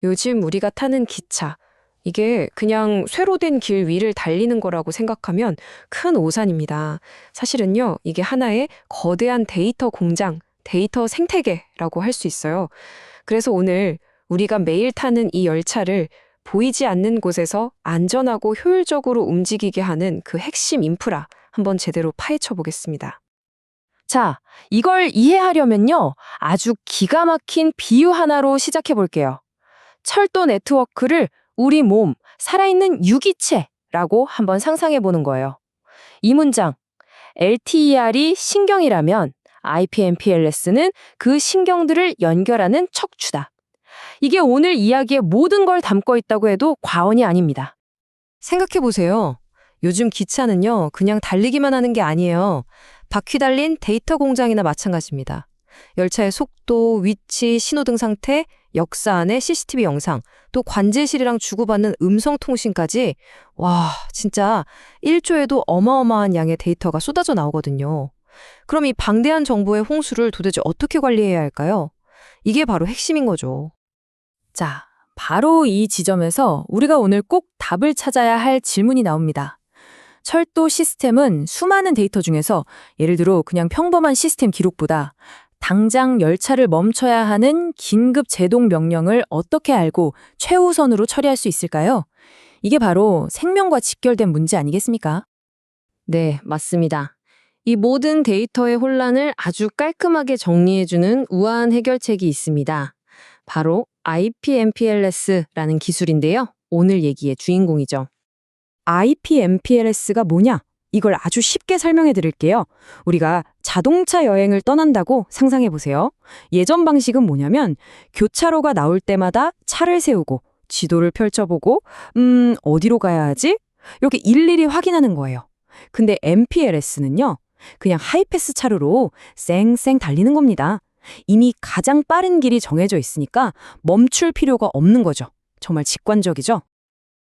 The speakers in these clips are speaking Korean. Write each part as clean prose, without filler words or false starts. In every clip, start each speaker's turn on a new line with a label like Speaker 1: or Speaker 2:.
Speaker 1: 요즘 우리가 타는 기차, 이게 그냥 쇠로 된 길 위를 달리는 거라고 생각하면 큰 오산입니다. 사실은요, 이게 하나의 거대한 데이터 공장, 데이터 생태계라고 할 수 있어요. 그래서 오늘 우리가 매일 타는 이 열차를 보이지 않는 곳에서 안전하고 효율적으로 움직이게 하는 그 핵심 인프라 한번 제대로 파헤쳐 보겠습니다.
Speaker 2: 자, 이걸 이해하려면요. 아주 기가 막힌 비유 하나로 시작해 볼게요. 철도 네트워크를 우리 몸, 살아있는 유기체라고 한번 상상해 보는 거예요. 이 문장, LTER이 신경이라면 IPMPLS는 그 신경들을 연결하는 척추다. 이게 오늘 이야기의 모든 걸 담고 있다고 해도 과언이 아닙니다.
Speaker 1: 생각해 보세요. 요즘 기차는요, 그냥 달리기만 하는 게 아니에요. 바퀴 달린 데이터 공장이나 마찬가지입니다. 열차의 속도, 위치, 신호등 상태, 역사 안의 CCTV 영상, 또 관제실이랑 주고받는 음성 통신까지 와, 진짜 1초에도 어마어마한 양의 데이터가 쏟아져 나오거든요. 그럼 이 방대한 정보의 홍수를 도대체 어떻게 관리해야 할까요? 이게 바로 핵심인 거죠.
Speaker 2: 자, 바로 이 지점에서 우리가 오늘 꼭 답을 찾아야 할 질문이 나옵니다. 철도 시스템은 수많은 데이터 중에서 예를 들어 그냥 평범한 시스템 기록보다 당장 열차를 멈춰야 하는 긴급 제동 명령을 어떻게 알고 최우선으로 처리할 수 있을까요? 이게 바로 생명과 직결된 문제 아니겠습니까?
Speaker 1: 네, 맞습니다. 이 모든 데이터의 혼란을 아주 깔끔하게 정리해주는 우아한 해결책이 있습니다. 바로 IPMPLS라는 기술인데요. 오늘 얘기의 주인공이죠.
Speaker 3: IPMPLS가 뭐냐? 이걸 아주 쉽게 설명해 드릴게요. 우리가 자동차 여행을 떠난다고 상상해 보세요. 예전 방식은 뭐냐면 교차로가 나올 때마다 차를 세우고 지도를 펼쳐보고 어디로 가야 하지? 이렇게 일일이 확인하는 거예요. 근데 MPLS는요. 그냥 하이패스 차로로 쌩쌩 달리는 겁니다. 이미 가장 빠른 길이 정해져 있으니까 멈출 필요가 없는 거죠. 정말 직관적이죠?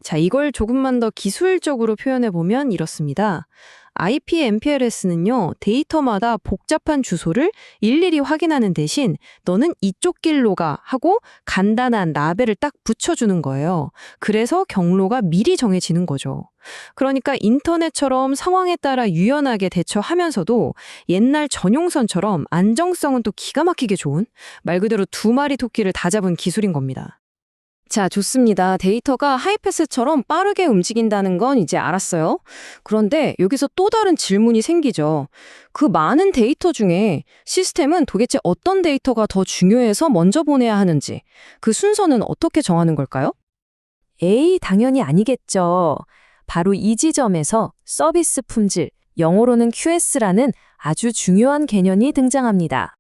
Speaker 1: 자, 이걸 조금만 더 기술적으로 표현해 보면 이렇습니다. IPMPLS는요, 데이터마다 복잡한 주소를 일일이 확인하는 대신 너는 이쪽 길로 가 하고 간단한 라벨을 딱 붙여주는 거예요. 그래서 경로가 미리 정해지는 거죠. 그러니까 인터넷처럼 상황에 따라 유연하게 대처하면서도 옛날 전용선처럼 안정성은 또 기가 막히게 좋은 말 그대로 두 마리 토끼를 다 잡은 기술인 겁니다. 자, 좋습니다. 데이터가 하이패스처럼 빠르게 움직인다는 건 이제 알았어요. 그런데 여기서 또 다른 질문이 생기죠. 그 많은 데이터 중에 시스템은 도대체 어떤 데이터가 더 중요해서 먼저 보내야 하는지, 그 순서는 어떻게 정하는 걸까요?
Speaker 3: 에이, 당연히 아니겠죠. 바로 이 지점에서 서비스 품질, 영어로는 QS라는 아주 중요한 개념이 등장합니다.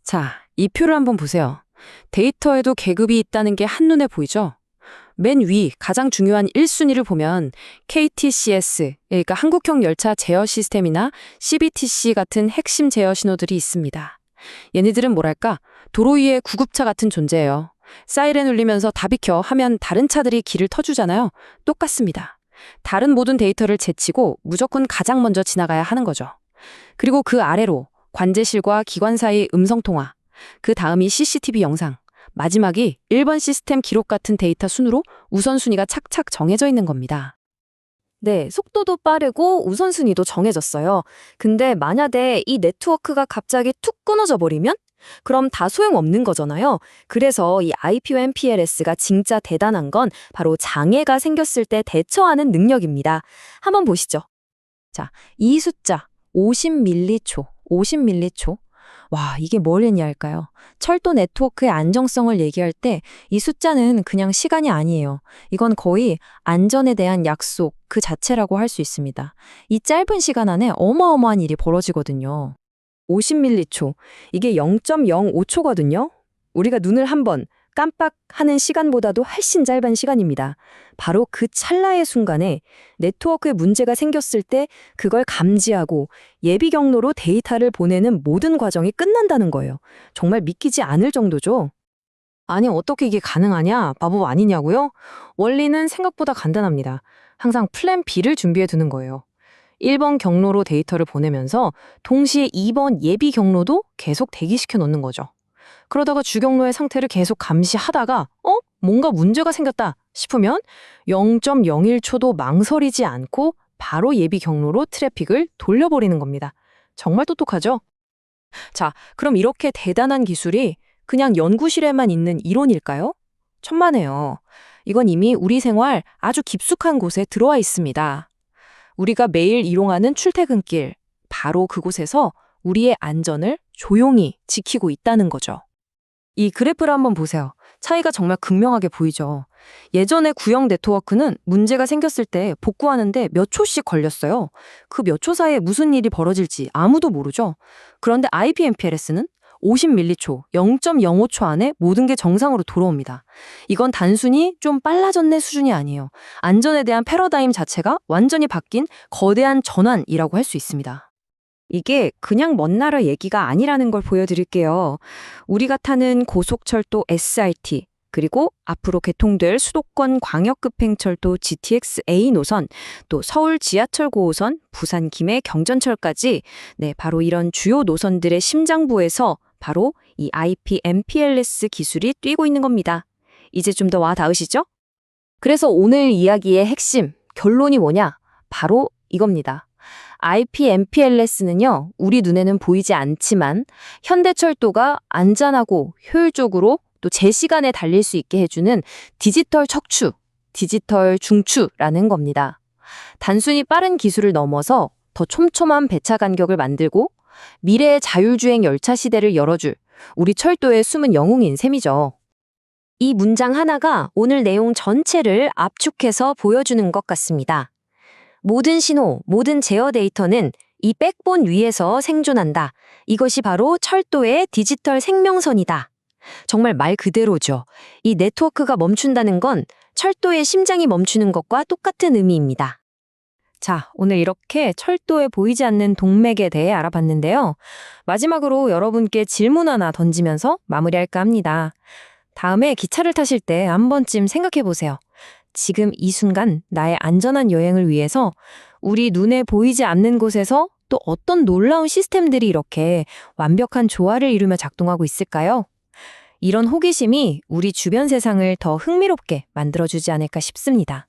Speaker 1: 자, 이 표를 한번 보세요. 데이터에도 계급이 있다는 게 한눈에 보이죠? 맨 위 가장 중요한 1순위를 보면 KTCS, 그러니까 한국형 열차 제어 시스템이나 CBTC 같은 핵심 제어 신호들이 있습니다. 얘네들은 뭐랄까, 도로 위의 구급차 같은 존재예요. 사이렌 울리면서 다 비켜 하면 다른 차들이 길을 터주잖아요. 똑같습니다. 다른 모든 데이터를 제치고 무조건 가장 먼저 지나가야 하는 거죠. 그리고 그 아래로 관제실과 기관 사이 음성통화, 그 다음이 CCTV 영상, 마지막이 1번 시스템 기록 같은 데이터 순으로 우선순위가 착착 정해져 있는 겁니다.
Speaker 3: 네, 속도도 빠르고 우선순위도 정해졌어요. 근데 만약에 이 네트워크가 갑자기 툭 끊어져 버리면? 그럼 다 소용없는 거잖아요. 그래서 이 IPMPLS가 진짜 대단한 건 바로 장애가 생겼을 때 대처하는 능력입니다. 한번 보시죠. 자, 이 숫자 50m초, 50m초. 와, 이게 뭘 의미할까요? 철도 네트워크의 안정성을 얘기할 때 이 숫자는 그냥 시간이 아니에요. 이건 거의 안전에 대한 약속 그 자체라고 할 수 있습니다. 이 짧은 시간 안에 어마어마한 일이 벌어지거든요. 50m초, 이게 0.05초거든요. 우리가 눈을 한번 깜빡하는 시간보다도 훨씬 짧은 시간입니다. 바로 그 찰나의 순간에 네트워크에 문제가 생겼을 때 그걸 감지하고 예비 경로로 데이터를 보내는 모든 과정이 끝난다는 거예요. 정말 믿기지 않을 정도죠. 아니, 어떻게 이게 가능하냐? 바보 아니냐고요? 원리는 생각보다 간단합니다. 항상 플랜 B를 준비해 두는 거예요. 1번 경로로 데이터를 보내면서 동시에 2번 예비 경로도 계속 대기시켜 놓는 거죠. 그러다가 주경로의 상태를 계속 감시하다가
Speaker 2: 뭔가 문제가 생겼다 싶으면 0.01초도 망설이지 않고 바로 예비 경로로 트래픽을 돌려버리는 겁니다. 정말 똑똑하죠? 자, 그럼 이렇게 대단한 기술이 그냥 연구실에만 있는 이론일까요? 천만에요. 이건 이미 우리 생활 아주 깊숙한 곳에 들어와 있습니다. 우리가 매일 이용하는 출퇴근길, 바로 그곳에서 우리의 안전을 조용히 지키고 있다는 거죠. 이 그래프를 한번 보세요. 차이가 정말 극명하게 보이죠. 예전에 구형 네트워크는 문제가 생겼을 때 복구하는데 몇 초씩 걸렸어요. 그 몇 초 사이에 무슨 일이 벌어질지 아무도 모르죠. 그런데 IP/MPLS는 50밀리초, 0.05초 안에 모든 게 정상으로 돌아옵니다. 이건 단순히 좀 빨라졌네 수준이 아니에요. 안전에 대한 패러다임 자체가 완전히 바뀐 거대한 전환이라고 할 수 있습니다.
Speaker 3: 이게 그냥 먼 나라 얘기가 아니라는 걸 보여드릴게요. 우리가 타는 고속철도 SRT, 그리고 앞으로 개통될 수도권 광역급행철도 GTX-A 노선, 또 서울 지하철 9호선, 부산 김해 경전철까지 바로 이런 주요 노선들의 심장부에서 바로 이 IP/MPLS 기술이 뛰고 있는 겁니다. 이제 좀 더 와 닿으시죠?
Speaker 2: 그래서 오늘 이야기의 핵심, 결론이 뭐냐? 바로 이겁니다. IP/MPLS는요, 우리 눈에는 보이지 않지만 현대철도가 안전하고 효율적으로 또 제 시간에 달릴 수 있게 해주는 디지털 척추, 디지털 중추라는 겁니다. 단순히 빠른 기술을 넘어서 더 촘촘한 배차 간격을 만들고 미래의 자율주행 열차 시대를 열어줄 우리 철도의 숨은 영웅인 셈이죠.
Speaker 3: 이 문장 하나가 오늘 내용 전체를 압축해서 보여주는 것 같습니다. 모든 신호, 모든 제어 데이터는 이 백본 위에서 생존한다. 이것이 바로 철도의 디지털 생명선이다. 정말 말 그대로죠. 이 네트워크가 멈춘다는 건 철도의 심장이 멈추는 것과 똑같은 의미입니다.
Speaker 2: 자, 오늘 이렇게 철도에 보이지 않는 동맥에 대해 알아봤는데요. 마지막으로 여러분께 질문 하나 던지면서 마무리할까 합니다. 다음에 기차를 타실 때 한 번쯤 생각해 보세요. 지금 이 순간 나의 안전한 여행을 위해서 우리 눈에 보이지 않는 곳에서 또 어떤 놀라운 시스템들이 이렇게 완벽한 조화를 이루며 작동하고 있을까요? 이런 호기심이 우리 주변 세상을 더 흥미롭게 만들어주지 않을까 싶습니다.